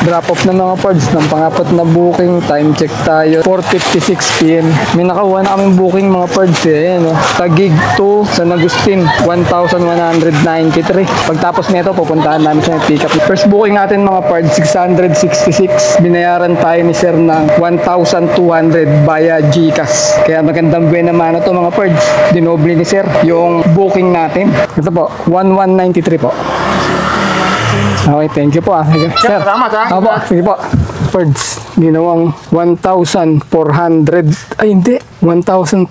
Drop off na mga parts ng pangapat na booking. Time check tayo, 4:56 PM. May nakakuha na kaming booking mga parts eh. Ayan, oh. Taguig to San Agustin, 1,193. Pagtapos nito, pupuntahan namin sa pick up. First booking natin mga parts, 666. Binayaran tayo ni sir ng 1,200 via GCash. Kaya magandang buwan naman na to mga parts. Dinoble ni sir yung booking natin. Ito po, 1,193 po. Okay, thank you po. Sir, salamat ha. Opo, sige po. Parts, ginawang 1,400. Ay, hindi. 1,500.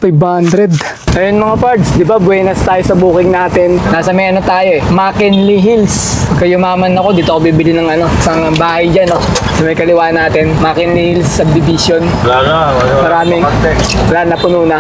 Ayun mga parts, di ba buenas tayo sa booking natin. Nasa may ano tayo eh, McKinley Hills. Kayo maman ako, dito ako bibili ng ano, isang bahay dyan, no? Sa may kaliwa natin, McKinley Hills Subdivision. Wala na, puno na.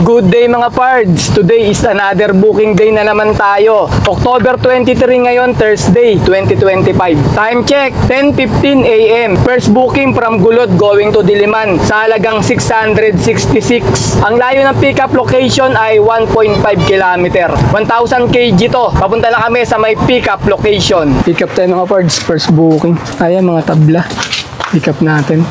Good day mga pards! Today is another booking day na naman tayo. October 23 ngayon, Thursday, 2025. Time check, 10:15 AM. First booking from Gulod going to Diliman sa halagang 666. Ang layo ng pickup location ay 1.5 km. 1,000 kg to. Papunta na kami sa may pickup location. Pick up tayo mga pards, first booking. Ayan mga tabla. Pick up natin.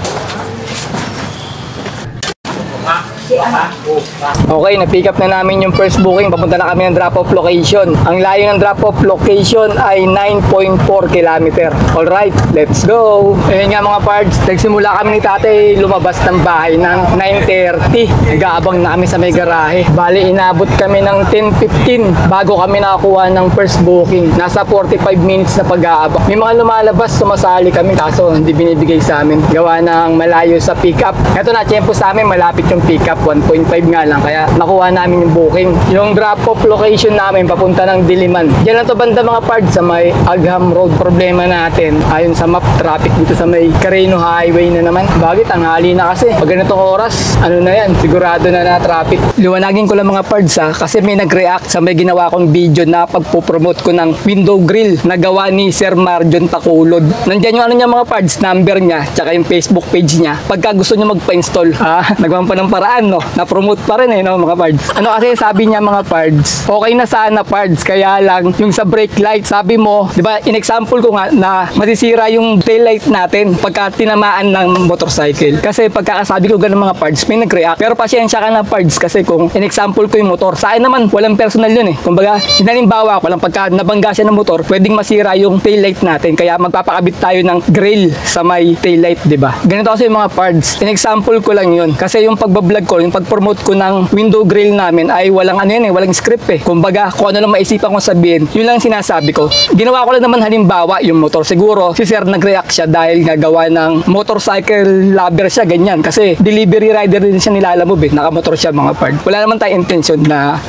Okay, na-pick up na namin yung first booking. Papunta na kami ng drop-off location. Ang layo ng drop-off location ay 9.4 km. Alright, let's go! Ayun nga mga pards, nagsimula kami ni tatay lumabas ng bahay ng 9:30. Nag-aabang na kami sa may garahe. Bali, inabot kami ng 10:15 bago kami nakakuha ng first booking. Nasa 45 minutes na pag-aabang. May mga lumalabas, sumasali kami, kaso hindi binibigay sa amin. Gawa ng malayo sa pick-up. Ito na, tiyempo sa amin, malapit yung pick-up. 1.5 nga lang, kaya nakuha namin yung booking. Yung drop-off location namin papunta ng Diliman. Diyan lang to banda mga parts sa may Agham Road. Problema natin, ayon sa map, traffic dito sa may Carino Highway na naman. Bakit? Ang hali na kasi. Pag ganitong oras, ano na yan, sigurado na traffic. Liwanagin ko lang mga parts ha, kasi may nag-react sa may ginawa kong video na pagpupromote ko ng window grill na gawa ni Sir Marjon Takulod. Nandiyan yung ano niya mga parts, number niya, tsaka yung Facebook page niya. Pagka gusto niyo magpa-install, nagawa pa ng paraan, no? Na-promote pa rin eh, no, mga pards. Ano kasi sabi niya mga pards, okay na sana pards, kaya lang yung sa brake light, sabi mo, di ba, in-example ko nga na masisira yung tail light natin pagka tinamaan ng motorcycle. Kasi pagkakasabi ko ganun mga pards, may nag-react. Pero pasyensya ka na pards kasi kung in-example ko yung motor, sa akin naman, walang personal yun eh. Kumbaga, hinalimbawa ko lang pagka nabangga siya ng motor, pwedeng masira yung tail light natin. Kaya magpapakabit tayo ng grill sa may tail light, di ba? Ganito kasi yung mga pards. In-example ko lang yun. Kasi yung pagbablog ko, yung pag-promote ko ng window grill namin ay walang ano yun eh, walang script eh. Kumbaga, kung ano lang maisipan kong sabihin, yun lang sinasabi ko. Ginawa ko lang naman halimbawa yung motor. Siguro, si sir nag-react siya dahil nagawa ng motorcycle lover siya, ganyan. Kasi delivery rider din siya nilalamove eh. Nakamotor siya mga part. Wala naman tayong intention na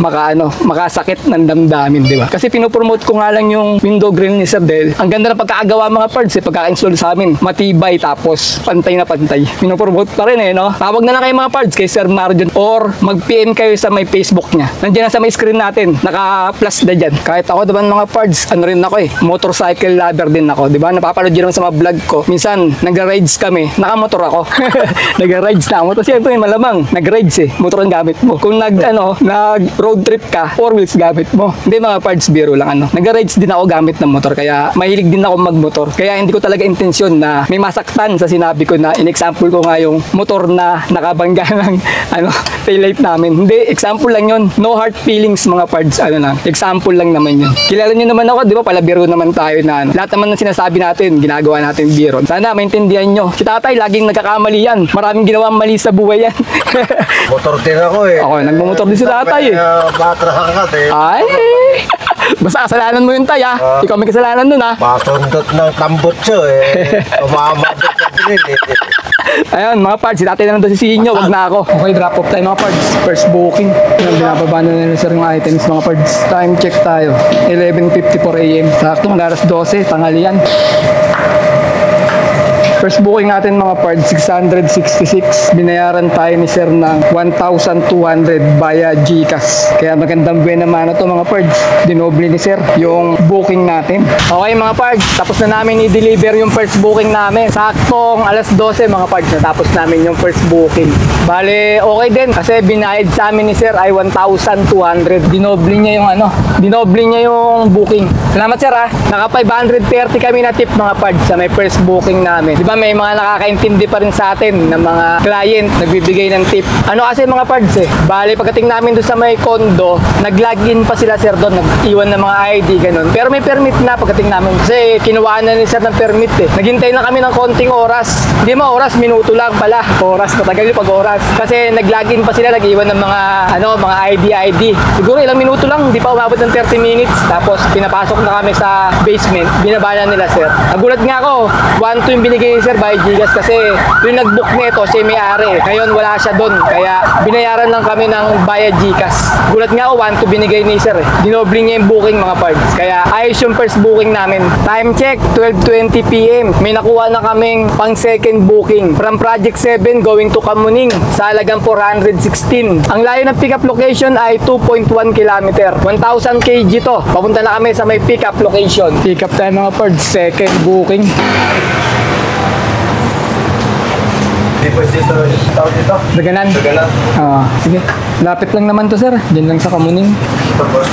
makasakit ng damdamin, di ba? Kasi pinopromote ko nga lang yung window grill ni sir dahil ang ganda ng pagkakagawa mga parts eh, pagkaka-install sa amin. Matibay tapos pantay na pantay. Pinopromote pa rin eh, no? Tawag na lang kayo mga parts kay Sir Marjon or mag-PM kayo sa may Facebook niya. Nandiyan na sa may screen natin, naka-plus na dyan. Kahit ako naman mga parts, ano rin ako eh, motorcycle lover din ako, di ba? Napapanood yun sa mga vlog ko. Minsan, nag-rides kami, nakamotor ako. Nag-rides na ako. Tapos siyempre, malamang, nag-rides eh, motor ang gamit mo. Kung nag-road trip ka, 4 wheels gamit mo. Hindi mga parts, biro lang ano. Nag-rides din ako gamit ng motor, kaya mahilig din ako magmotor. Kaya hindi ko talaga intensyon na may masaktan sa sinabi ko na in-example ko nga yung motor na nakabangga ng taillight namin. Hindi, example lang yun. No hard feelings mga pards, example lang naman yun. Kilala nyo naman ako, di ba? Palabiro naman tayo na lahat naman ng sinasabi natin, ginagawa natin biro. Sana maintindihan nyo. Si tatay, laging nagkakamali yan. Maraming ginawang mali sa buhay yan. Motor din ako eh. Ako, nagmumotor din si tatay eh. Matrahangat eh. Ay! Basta kasalanan mo yun tay ha. Ikaw may kasalanan nun ha. Masundot ng tambutso eh. Umamadot na din eh. Ayun mga pards, si tatay na nandun si Sinyo, wag na ako. Okay, drop off tayo mga pards. First booking. Binababa na nila sir yung items mga pards. Time check tayo. 11:54 AM. Sakto, mag-alas 12, tanghalian. First booking natin mga parts, 666. Binayaran tayo ni sir ng 1,200 via GCash. Kaya magandang buwan naman na to mga parts. Dinoble ni sir yung booking natin. Okay mga parts, tapos na namin i-deliver yung first booking namin. Saktong alas 12 mga parts, natapos namin yung first booking. Bale, okay din kasi binayad sa amin ni sir ay 1,200. Dinoble niya yung dinoble niya yung booking. Salamat sir ha. Naka 530 kami na tip mga parts sa may first booking namin. Di ba may mga nakakaintindi pa rin sa atin ng mga client nagbibigay ng tip. Ano kasi mga parts bale pagdating namin doon sa may condo, nag-login pa sila sir doon, nag-iwan ng mga ID ganun. Pero may permit na pagdating namin kasi kinuhaan na ni sir ng permit Naghintay na kami ng konting oras. Hindi oras, minuto lang pala. Oras, matagal yung pag-oras. Kasi nag-login pa sila, nag-iwan ng mga mga ID. Siguro ilang minuto lang, hindi pa umabot ng 30 minutes. Tapos pinapasok na kami sa basement. Binabala nila sir. Nagulat nga ako, 1,2 yung binigay ni sir by Gigas kasi yung nag-book nito, siya may-ari. Ngayon wala siya doon. Kaya binayaran lang kami ng via Gcash. Gulat nga ako, 1,2 binigay ni sir Dinoble niya yung booking mga parts. Kaya ayos yung first booking namin. Time check, 12:20 PM. May nakuha na kaming pang second booking from Project 7 going to Kamuning sa halagang 416. Ang layo ng pickup location ay 2.1 km. 1,000 kg to. Papunta na kami sa may pickup location. Pick up tayo mga parts. Second booking. Di po dito, tawag dito. Daganan? Daganan. Sige. Lapit lang naman to sir. Diyan lang sa Kamuning. Tapos,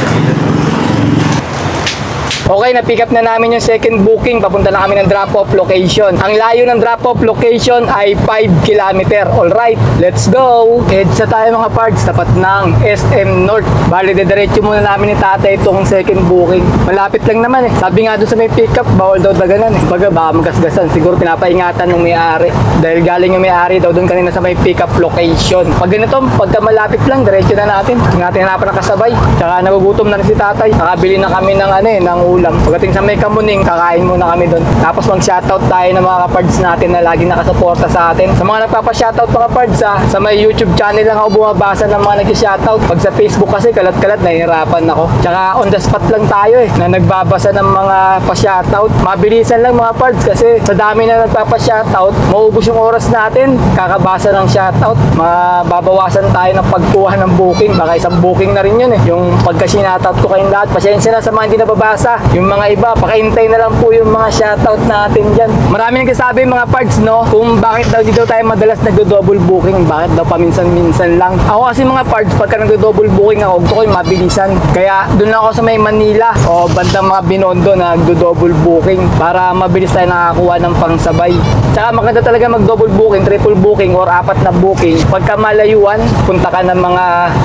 Okay, na-pick up na namin yung second booking. Papunta na kami ng drop-off location. Ang layo ng drop-off location ay 5 km. Alright, let's go! EDSA tayo mga parts, tapat ng SM North. Bali, dediretso muna namin ni tatay itong second booking. Malapit lang naman Sabi nga doon sa may pick up, bawal daw daganan Baga baka magasgasan. Siguro pinapaingatan ng may-ari. Dahil galing yung may-ari daw doon kanina sa may pick up location. Pag ganito, pagka malapit lang, diretso na natin. Natin hanapan ng kasabay. Tsaka nagugutom na rin si tatay. Nakabili na kami ng ng ulam. Pagdating sa may Kamuning, kakain muna kami doon. Tapos mag-shoutout tayo ng mga kapards natin na lagi nakasuporta sa atin. Sa mga nagpapa-shoutout mga pards sa may YouTube channel lang ako bumabasa ng mga nag-shoutout. Pag sa Facebook kasi kalat-kalat nahihirapan ako. Tsaka on the spot lang tayo na nagbabasa ng mga pa-shoutout. Mabilisan lang mga pards kasi sa dami na nagpapa-shoutout, maubos yung oras natin kakabasa ng shoutout. Mababawasan tayo ng pagkuha ng booking. Baka isang booking na rin yun Yung pagka-shoutout ko kayong lahat. Pasensya na sa mga hindi nababasa. Yung mga iba, pakihintay na lang po yung mga shoutout natin dyan. Marami nagsasabi mga parts, kung bakit daw dito tayo madalas nagdo-double booking, bakit daw paminsan-minsan lang. Ako kasi mga parts, pagka nagdo-double booking ako, gusto ko yung mabilisan. Kaya doon lang ako sa may Manila o bandang mga Binondo na nagdo-double booking para mabilis tayo nakakuha ng pangsabay. Tsaka maganda talaga mag-double booking, triple booking, or 4 na booking. Pagka malayuan, punta ka ng mga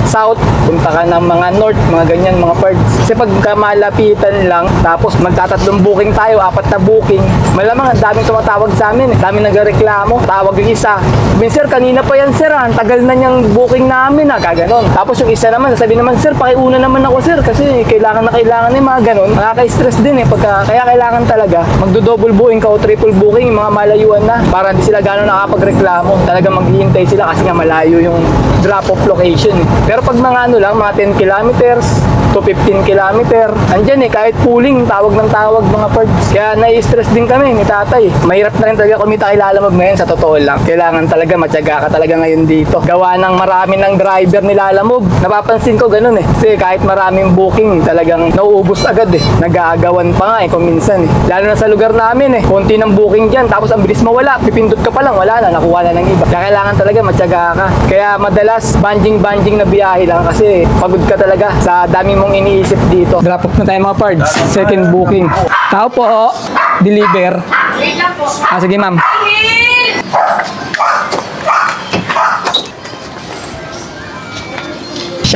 south, punta ka ng mga north, mga ganyan mga parts. Kasi pagka malapitan lang, tapos magtatatlong booking tayo, 4 na booking. Malamang ang daming tumatawag sa amin daming nagreklamo. Tawag yung isa, sir, kanina pa yan sir ang tagal na niyang booking namin kaganon. Tapos yung isa naman, sasabihin naman, sir, pakiuna naman ako sir kasi kailangan mga ganon. Nakaka-stress din kaya kailangan talaga magdo-double booking ka o triple booking, yung mga malayuan na para hindi sila gano'n nakapagreklamo. Talaga maghihintay sila kasi nga malayo yung drop-off location Pero pag mga lang, mga 10 kilometers to 15 kilometer, andyan kahit pooling, tawag ng tawag mga parts. Kaya nai-stress din kami ni tatay. Mahirap na rin talaga kumita kay Lalamove ngayon, sa totoo lang. Kailangan talaga, matyaga ka talaga ngayon dito. Gawa ng marami ng driver ni Lalamove. Napapansin ko ganun Kasi kahit maraming booking, talagang nauubos agad Nag-aagawan pa nga kung minsan Lalo na sa lugar namin konti ng booking dyan, tapos ang bilis mawala. Pipindot ka pa lang, wala na, nakuha na ng iba. Kaya kailangan talaga matyaga ka. Kaya madalas, banjing-banjing na biyahe lang kasi pagod ka talaga sa dami mong iniisip dito. Drop off na tayo mga parts. Second booking. Tao po, deliver. Wait lang po. Sige ma'am.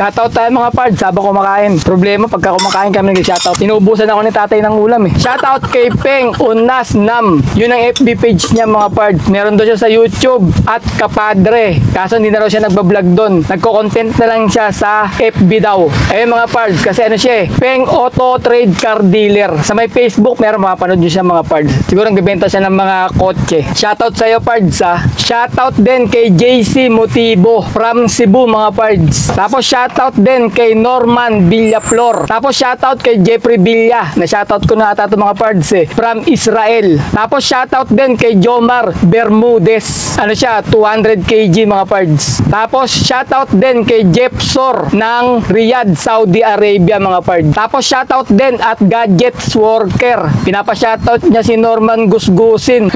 Shoutout tayo mga pards habang kumakain. Problema pagka kumakain kami nag-shoutout. Inuubusan ako ni tatay ng ulam Shoutout kay Peng Unas Nam. Yun ang FB page niya mga pards. Meron doon siya sa YouTube at Kapadre. Kaso hindi na raw siya nagbablog doon. Nagko-content na lang siya sa FB daw. Ayun mga pards kasi siya Peng Auto Trade Car Dealer. Sa may Facebook meron mapanood nyo siya mga pards. Siguro nagbebenta siya ng mga kotse. Shoutout sa'yo pards Shoutout din kay JC Motibo from Cebu mga pards. Tapos shoutout shoutout din kay Norman Villaflor. Tapos shoutout kay Jeffrey Villa, na shoutout ko na ata ito mga pards from Israel. Tapos shoutout din kay Jomar Bermudez. Ano siya, 200 kg mga pards. Tapos shoutout din kay Jeff Sor ng Riyadh, Saudi Arabia mga pards. Tapos shoutout din at Gadgets Worker. Pinapa-shoutout niya si Norman Gusgusin.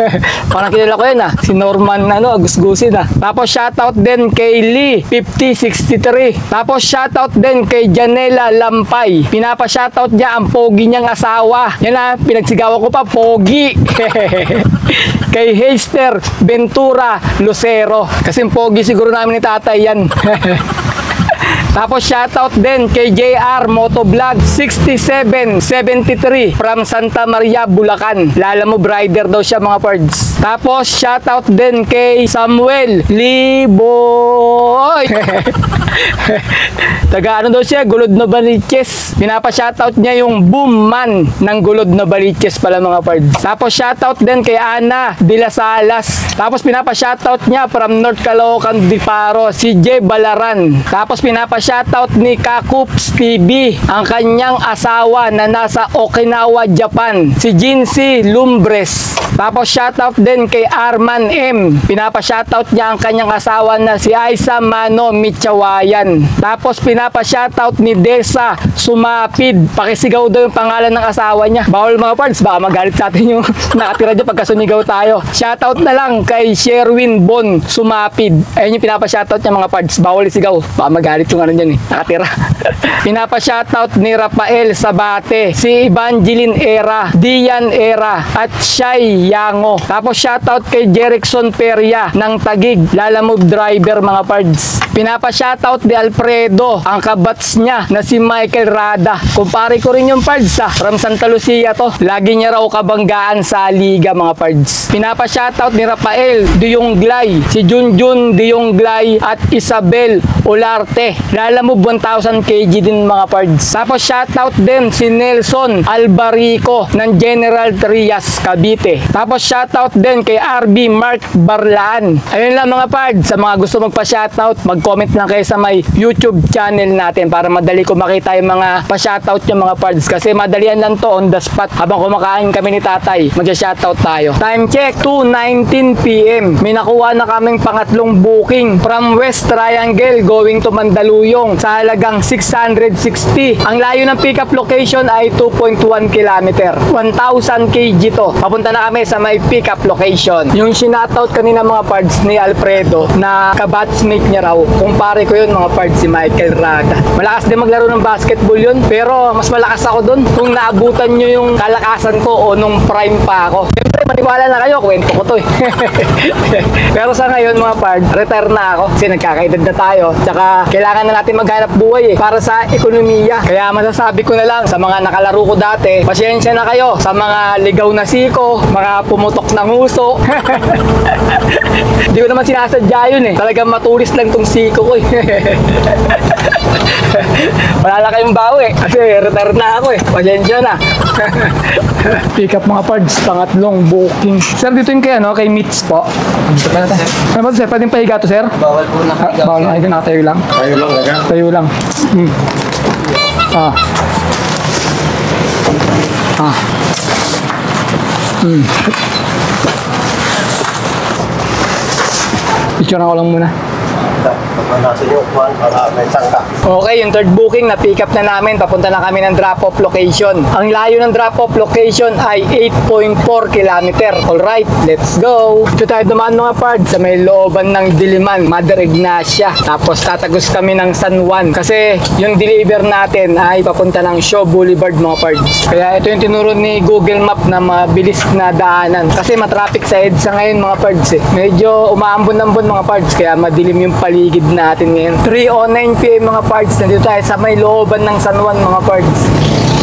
Parang kilala ko yun si Norman Gusgusin Tapos shoutout din kay Lee 5063. Tapos shoutout din kay Janela Lampay. Pinapa-shoutout niya ang pogi niyang asawa. Yan pinagsigawan ko pa, pogi. Kay Heister Ventura Lucero. Kasi pogi siguro namin ni tatay yan. Tapos shoutout din kay JR Motovlog 6773 from Santa Maria, Bulacan. Lala mo, rider daw siya mga pards. Tapos shoutout din kay Samuel Liboy. Taga daw siya, Gulod na Baliches. Pinapa-shoutout niya yung boom man ng Gulod na Baliches pala mga pards. Tapos shoutout din kay Ana de las Salas. Tapos pinapa-shoutout niya from North Caloocan Diparo, si J. Balaran. Tapos pinapa-shoutout ni Kakups TV, ang kanyang asawa na nasa Okinawa, Japan, si Jincy Lumbres. Tapos shoutout din kay Arman M. Pinapa-shoutout niya ang kanyang asawa na si Aisa Mano Michawayan. Tapos pinapa-shoutout ni Desa Sumapid. Pakisigaw daw yung pangalan ng asawa niya. Bawal mga pards, baka magalit sa atin yung nakatira dyan pagka sumigaw tayo. Shoutout na lang kay Sherwin Bon Sumapid. Ayun yung pinapa-shoutout niya mga pards. Bawal isigaw, baka magalit yung dyan nakatira. Pinapa-shoutout ni Rafael Sabate, si Evangeline Era, Dian Era, at Shai Yango. Tapos shoutout kay Jerickson Peria ng Tagig, Lalamove driver mga pards. Pinapa-shoutout ni Alfredo, ang kabats niya na si Michael Rada. Kumpare ko rin yung pards from Santa Lucia to. Lagi niya raw kabanggaan sa liga mga pards. Pinapa-shoutout ni Rafael Diyonglay, si Junjun Diyonglay at Isabel Olarte. Lalamove 1000 kg din mga pards. Tapos shoutout din si Nelson Albarico ng General Trias, Cavite. Tapos shoutout din kay RB Mark Barlaan. Ayun lang mga pards. Sa mga gusto magpa-shoutout, mag-comment lang kayo sa may YouTube channel natin para madali ko makita yung mga pa-shoutout yung mga pards. Kasi madalian lang to on the spot. Habang kumakain kami ni tatay, mag-shoutout tayo. Time check, 2:19 PM. May nakuha na kaming pangatlong booking from West Triangle going to Mandaluyong sa halagang 660. Ang layo ng pickup location ay 2.1 km. 1,000 kg to. Papunta na kami sa may pickup location. Yung sinoutout kanina mga pards ni Alfredo na kabatsmate niya raw, kumpare ko yun mga pards, si Michael Rada. Malakas din maglaro ng basketball yun, pero mas malakas ako dun kung naabutan nyo yung kalakasan ko o nung prime pa ako. Siyempre maniwala na kayo, kwento ko to Pero sa ngayon mga pards, retire na ako kasi nagkakaedad na tayo. Tsaka kailangan na natin maghanap buhay para sa ekonomiya. Kaya masasabi ko na lang sa mga nakalaro ko dati, pasensya na kayo sa mga ligaw na siko, mga pumutok ng uso. Hindi ko naman sinasadya yun Talagang matulis lang tong siko ko Wala na kayong bawi kasi retire na ako Pasensya na. Pick up mga pards, pangatlong booking. Sir, dito yung kay Mitz po. Ano ba sir? Pwedeng pahiga to sir? Bawal po nakahiga. Bawal na, nakatayo lang. Tayo lang, naga? Tayo lang. Picture na ko lang muna. Natin yung kuhan para may sangka. Okay, yung third booking na pick up na namin. Papunta na kami ng drop-off location. Ang layo ng drop-off location ay 8.4 km. Alright, let's go. Ito tayo dumaan mga pards sa may looban ng Diliman, Mother Ignacia. Tapos tatagos kami ng San Juan. Kasi yung deliver natin ay papunta ng Shaw Boulevard mga pards. Kaya ito yung tinuro ni Google Map na mabilis na daanan. Kasi matraffic sa EDSA ngayon mga pards Medyo umaambon-ambon mga pards. Kaya madilim yung paligid natin ngayon. 3:09 PM mga pards. Nandito tayo sa may looban ng San Juan mga pards.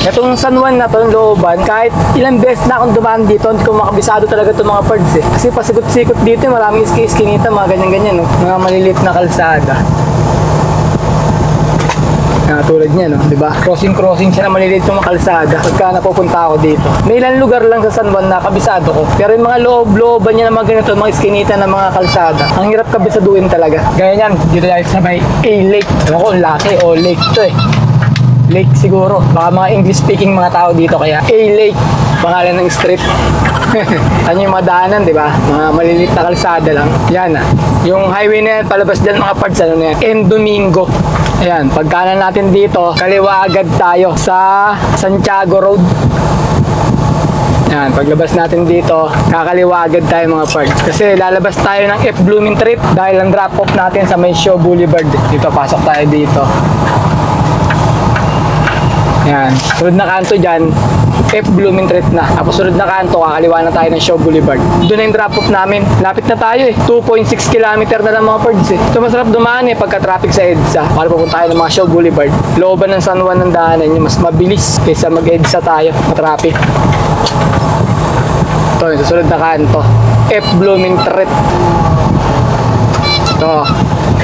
Itong San Juan na to, looban, kahit ilang beses na akong dumaan dito, hindi ko makabisado talaga itong mga pards Kasi pasikot-sikot dito, maraming iski-iskinita, mga ganyan-ganyan Mga maliliit na kalsada. Tulad niya, no? Diba? Crossing siya na maliliit yung mga kalsada pagka napupunta ako dito. May ilang lugar lang sa San Juan na kabisado ko. Pero yung mga loob-looban niya na mga ganito, mga iskinita ng mga kalsada, ang hirap kabisaduhin talaga. Gaya niyan, dito tayo sa may A-Lake. Ewan ko, laki o lake to eh. Lake siguro. Baka mga English-speaking mga tao dito kaya A-Lake. Pangalan ng street. Ano yung mga daanan, di ba? Mga maliliit na kalsada lang. Yan ah. Yung highway na yan, palabas dyan mga parts, ano na yan? En Domingo. Ayan, pagkanan natin dito, kaliwa agad tayo sa Santiago Road. Ayan, paglabas natin dito, kakaliwa agad tayo mga parts. Kasi lalabas tayo ng F Blooming Trip dahil ang drop off natin sa May Show Boulevard. Dito, pasok tayo dito. Ayan, sunod na kanto dyan, F Blooming Trip na. Tapos sunod na kanto, kakaliwa na tayo ng Show Boulevard. Doon na yung drop off namin. Lapit na tayo eh. 2.6 km na lang mga parts eh. Ito masarap dumaan eh pagka-traffic sa EDSA. Para pupunta tayo ng mga Show Boulevard. Looban ng San Juan ng daanan nyo, mas mabilis kaysa mag-EDSA tayo. Matraffic. Ito, yung susunod na kanto. F Blooming Trip. Ito.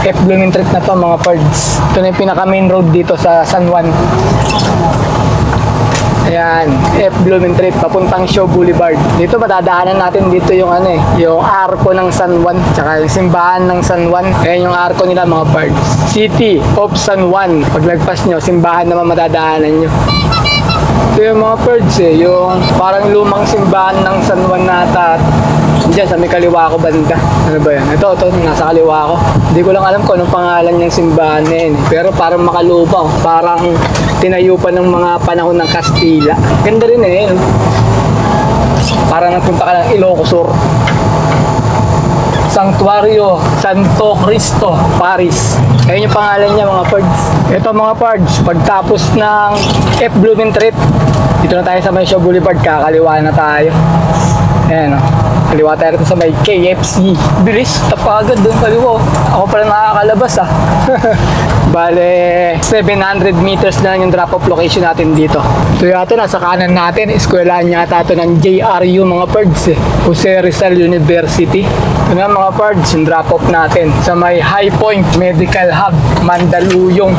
F Blooming Trip na to mga parts. Ito na yung pinaka main road dito sa San Juan. Ayan, F Blooming Trip papuntang Show Boulevard. Dito madadaanan natin dito yung ano eh, yung arko ng San Juan, tsaka yung simbahan ng San Juan. Ayan yung arko nila mga parts. City of San Juan. Paglagpas nyo, simbahan naman madadaanan nyo. Ito yung mga parts eh, yung parang lumang simbahan ng San Juan nata. Diyan sa may kaliwa ko banda. Ano ba yan? Ito, nasa kaliwa ko. Hindi ko lang alam kung anong pangalan ng simbahan na yun. Pero parang makalupa. Parang tinayo pa ng mga panahon ng Kastila. Ganda rin eh. Parang nagpunta ka ng Ilocos Sur. Sanctuario Santo Cristo, Paris. Ayun yung pangalan niya mga pards. Ito mga pards, pagtapos ng F Blooming Trip, dito na tayo sa May Show Boulevard, kakaliwa na tayo. Ayan o. Kaliwa tayo rito sa may KFC. Bilis, tapagad doon kaliwa. Ako pala nakakalabas ah. Bale, 700 meters na lang yung drop-off location natin dito. Ito yata, nasa kanan natin, eskwelahan yata ito ng JRU mga pards eh. Jose Rizal University. Ito na mga pards, yung drop-off natin sa may High Point Medical Hub, Mandaluyong.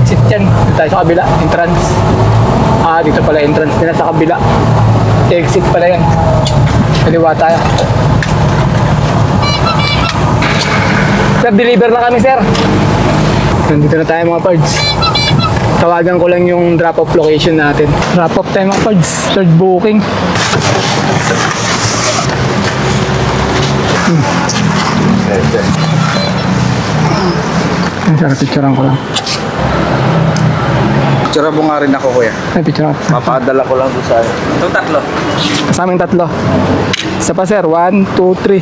Sit yan, dito tayo sa kabila, entrance. Ah, dito pala entrance nila sa kabila. Exit pala yan. Kaliwa tayo. Sir, deliver na kami, sir. Nandito na tayo mga pards. Tawagan ko lang yung drop-off location natin. Drop-off tayo mga pards. Third booking. Sir, picturean ko lang. Picture mo nga rin ako, kuya. Ay, picture ako. Mapadala ko lang doon sa itong tatlo. Sa aming tatlo. Isa pa sir, 1, 2, 3.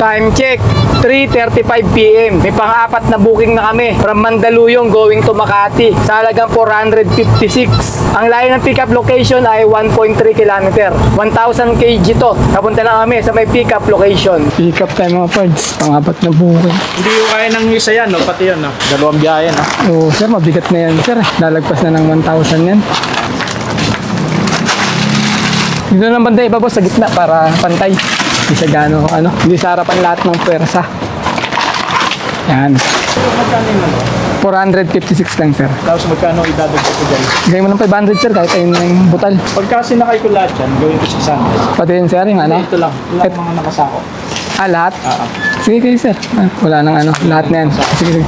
Time check, 3:35 PM. May pang-apat na booking na kami from Mandaluyong going to Makati sa halagang 456. Ang layo ng pick-up location ay 1.3 km. 1,000 kg to. Napunta na kami sa may pick-up location. Pick-up tayo mga pards. Pang-apat na booking. Hindi ko kaya ng isa yan, no? Pati yun, no? Dalawang biyahe, no? Oo, sir, mabigat na yan, sir. Lalagpas na ng 1,000 yan. Dito ng banda iba boss, sa gitna para pantay. Hindi siya gano, hindi sa harapan lahat ng pwersa. Yan. Magkano yun, 456 lang, sir. Tapos magkano idadagdag ko dyan? Gawin mo ng 500, sir, kahit ayun na yung butal. Pagka sinakay ko lahat yan, gawin ko 600. Pati yun, sir, yung ano? Ito lang. Yung mga nakasako. Ah, lahat? Oo. Sige kayo, sir. Ah, wala nang lahat na yan. Sige, sige.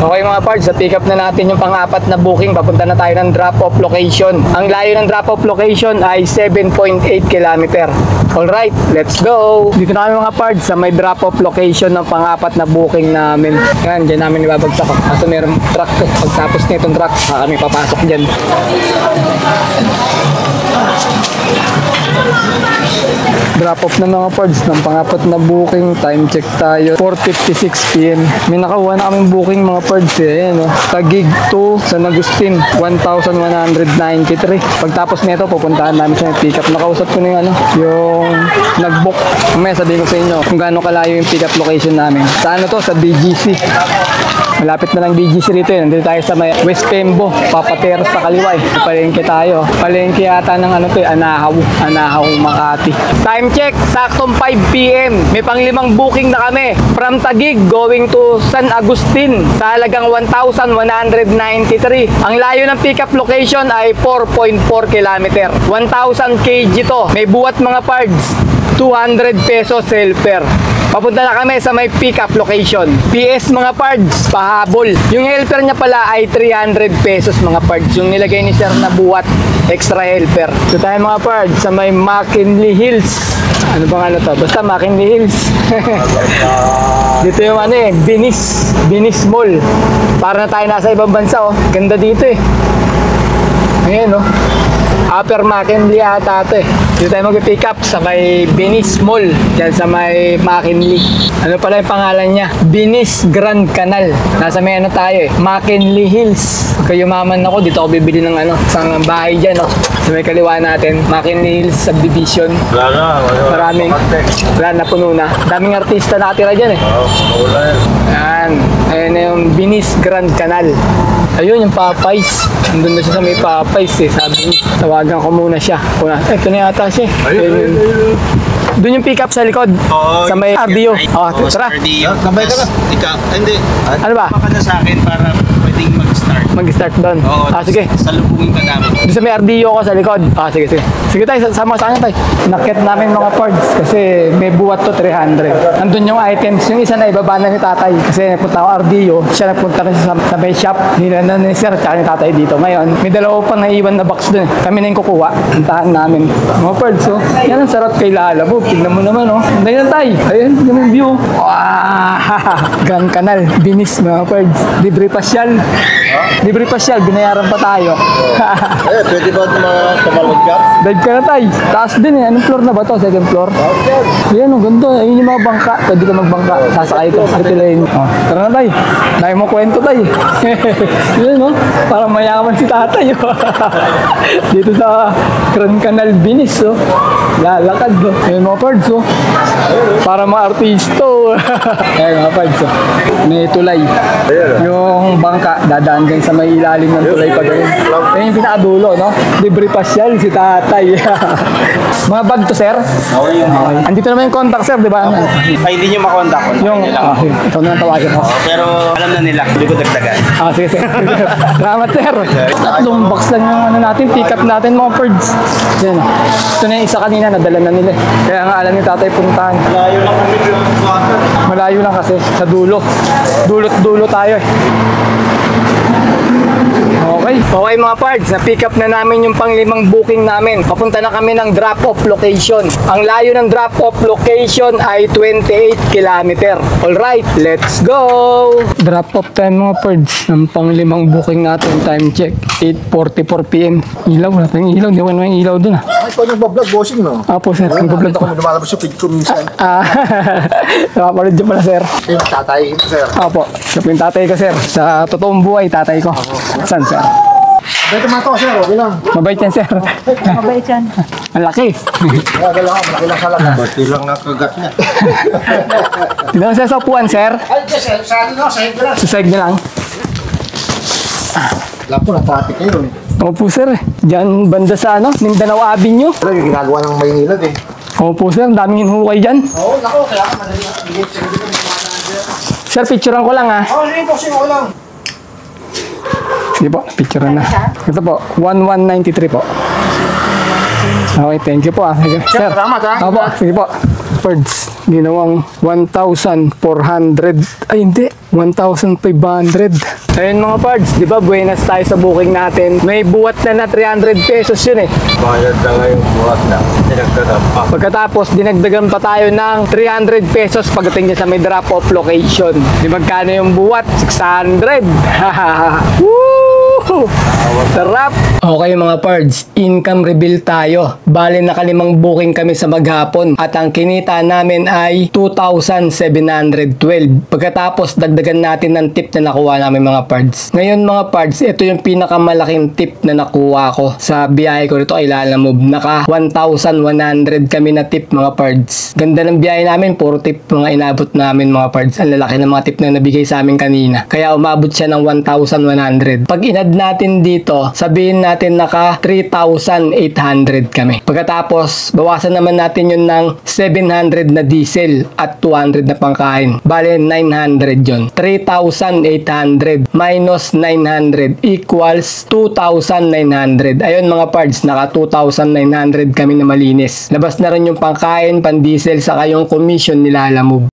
Okay mga pards, sa pick up na natin yung pang-apat na booking, papunta na tayo ng drop-off location. Ang layo ng drop-off location ay 7.8 km. Alright, let's go! Dito na kami mga pards sa may drop-off location ng pang-apat na booking namin. Yan, dyan namin ibabagsak. Kaso mayroong truck eh. Pagtapos na itong truck, kami papasok dyan. Drop-off na mga pards ng pang-apat na booking. Time check tayo, 4:56 PM. May nakakuha na kaming booking mga pards eh. Ayan, oh. Taguig to San Agustin, 1,193. Pagtapos nito, pupuntahan namin sa pick-up. Nakausap ko na yung nag-book. Mamaya sabihin ko sa inyo kung gaano kalayo yung pick-up location namin. Sa ano to? Sa BGC. Malapit na lang BGC rito eh. Nandito tayo sa may West Pembo, Papateros sa kaliwa eh. Palengke tayo. Palengke yata ng ano to eh, Anahaw, Makati. Time check, saktong 5 PM. May pang-5 booking na kami. From Taguig going to San Agustin sa halagang 1,193. Ang layo ng pick-up location ay 4.4 km. 1,000 kg to. May buwat mga parts. 200 pesos helper. Papunta na kami sa may pick-up location. PS mga parts, pahabol. Yung helper niya pala ay 300 pesos mga parts. Yung nilagay ni sir na buwat, extra helper. Ito tayo mga parts sa may McKinley Hills. Ano bang ano to? Basta McKinley Hills. Dito yung ano eh, Binis Mall. Para na tayo nasa ibang bansa oh. Ganda dito eh. Ayan oh. Upper McKinley ata ito eh. Dito tayo mag-pick up sa may Binis Mall. Diyan sa may McKinley. Ano pala yung pangalan niya? Binis Grand Canal. Nasa may ano tayo eh. McKinley Hills. Pagka yumaman ako, dito ako bibili ng ano, isang bahay dyan oh. Sa may kaliwa natin. McKinley Hills Subdivision. Maraming. Wala na, puno na. Daming artista nakatira dyan eh. Ayan. Ayan na yung Binis Grand Canal. Ayun, yung Popeyes. Nandun na siya sa may Popeyes eh. Sabi niya, tawagan ko muna siya. Ito na yata siya. Ayun. Doon yung pick up sa likod. Oo, sa may RDO. Tara. Sabay ka na. Ikaw, hindi. Ano ba? Baka na sa akin para pwedeng mag-start. Mag-start doon. Oo, Sige. salubungin ka namin. Doon sa may RDO ko sa likod. Sige. Sige tayo, sama sa kanya tayo. Nakit namin mga parts kasi may buwat to 300. Nandun yung items. Yung isa na ibaba na ni tatay. Kasi napunta ako RDO. Siya napunta rin sa may shop. Nilanda ni sir tsaka ni tatay dito. Ngayon, may dalawa pa naiwan na box dun. Kami na yung kukuha. Puntahan namin. Mga parts, oh. Yan ang sarap kay Lalabo. Tignan mo naman, oh. Anday na tayo. Ayun, yung view. Wow! Grand Canal. Binis, mga parts. Libre pasyal. Libre pasyal. Binayaran pa tayo. Pwede ba tumalog ka? Dive ka na tayo. Taas din eh. Anong floor na ba to? Second floor? Ayan, ang ganda. Ayun yung mga bangka. Pwede ka magbangka. Sasakay ko. Artilayin. Tara na tayo. Dahil mo kwento tayo. Yun, no? Parang mayaman si tatay. Dito sa Grand Canal Binis, oh. Lalakad, oh. Ayun mga pards, oh. Para mga artisto. Ayun mga pards, oh. May tulay. Yung bangka, dadaan dyan sa may ilalim ng tulay pa ganun. Ayun yung pinakadulo, no? Libre pasyal si tatay. Mga bag to, sir? Okay yun. Okay. Andito naman yung contact, sir, di ba? Ay, hindi nyo makontak ko. Yung, ikaw na tawagan ko. Pero alam na nila, hindi ko dagdagan. Sige. Salamat, sir. Tatlong box lang yung ano natin, pick up natin mga birds. Yan. Ito na yung isa kanina, nadala na nila. Kaya nga alam ni tatay puntahan. Layo lang kami yung water. Malayo lang kasi, sa dulo. Dulot-dulo tayo eh. Okay mga parts, na-pick up na namin yung pang-5 booking namin. Papunta na kami ng drop-off location. Ang layo ng drop-off location ay 28 km. Alright, let's go! Drop-off time mga parts ng pang-5 booking natin. Time check, 8:44 PM. Ilaw, wala tayong ilaw. Di ko naman yung ilaw dun ah. Ay, ikaw nagbablog, bossing, no? Apo sir, nagbablog Nakita pa. ko lumalabas yung feed ko minsan. Nakapanood dyan pala sir. Yung tatay, sir. Apo, siya po yung tatay ko sir. Sa totoong buhay, tatay ko. Saan sir? Dito man to, sir. Okay lang. Mabait yan sir. Mabait yan. Ang laki. Malaki lang, malaki lang sa laga. Bati lang ang kagat niya. Tignan mo sir sa upuan sir. Ay, sir, sa atin no, sa higla. Sa side niya lang. Alam po, na-traffic kayo eh. Opo sir. Diyan banda sa ano, Mindanao Avenue. Pero yung ginagawa ng Maynila eh. Opo sir, ang daming hinukay dyan. Oo, nako, kaya ka madali. Sir, picturean ko lang ha. Oo, sige po, sige, okay lang. Sige po, picturean na. Ito po, 1193 po. Okay, thank you po ah. Sige. Sir, salamat, ha. Opo, sige po. Birds, ginawang 1,400. Ay, hindi. 1,500. Ayun mga pards, di ba buenas tayo sa booking natin. May buwat na 300 pesos yun eh. Bayad na nga yung buhat na. Dinagdagan pa. Pagkatapos, dinagdagan pa tayo ng 300 pesos pagdating niya sa may drop-off location. Di magkano yung buwat? 600. Woo! Sarap! Okay mga pards, income reveal tayo. Bale nakalimang booking kami sa maghapon at ang kinita namin ay 2,712. Pagkatapos dagdagan natin ng tip na nakuha namin mga pards. Ngayon mga pards, ito yung pinakamalaking tip na nakuha ko sa biyahe ko rito kay Lala Move. Naka 1,100 kami na tip mga pards. Ganda ng biyahe namin, puro tip mga inabot namin mga pards. Ang lalaki ng mga tip na nabigay sa amin kanina. Kaya umabot siya ng 1,100. Pag inad natin dito, sabihin natin naka 3,800 kami. Pagkatapos, bawasan naman natin yun ng 700 na diesel at 200 na pangkain. Bale, 900 yun. 3,800 minus 900 equals 2,900. Ayun mga parts, naka 2,900 kami na malinis. Labas na rin yung pangkain, pan-diesel, saka yung commission nila Lala Move.